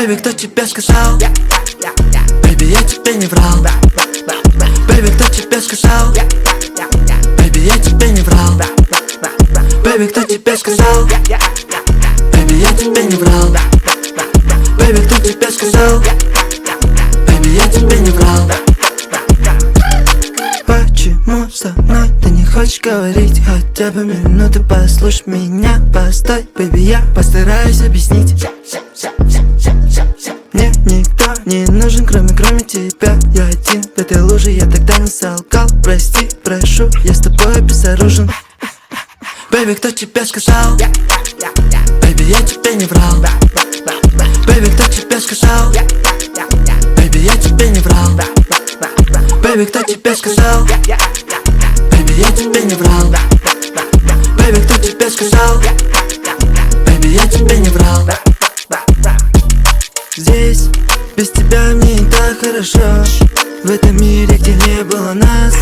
Бэйби, кто тебе сказал? Бэйби, я тебе не врал. Бэйби, кто тебе сказал? Бэйби, я тебе не врал. Бэйби, кто тебе сказал? Бэйби, я тебе не врал. Бэйби, кто тебе сказал? Бэйби, я тебе не врал. Почему со мной ты не хочешь говорить? Хотя бы минуту послушай меня. Постой, бэйби, я постараюсь объяснить. Мне никто не нужен, кроме тебя. Я один в этой луже, я тогда не солгал. Прости, прошу, я с тобой безоружен. Бэйби, кто тебе сказал? Бэйби, я тебе не врал. Бэйби, кто тебе сказал? Бэйби, я тебе не врал. Бэйби, кто тебе сказал? Бэйби, я тебе не врал. Бэйби, кто тебе сказал? Бэйби, я тебе не врал. Здесь без тебя мне не так хорошо. В этом мире, где не было нас,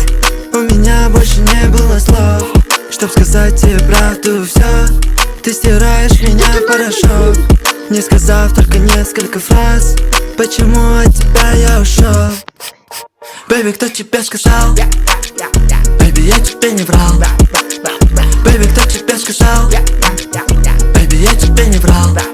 у меня больше не было слов, чтоб сказать тебе правду все. Ты стираешь меня в порошок, не сказав только несколько фраз. Почему от тебя я ушел? Бэйби, кто тебе сказал? Бэйби, я тебе не врал. Бэйби, кто тебе сказал? Бэйби, я тебе не врал.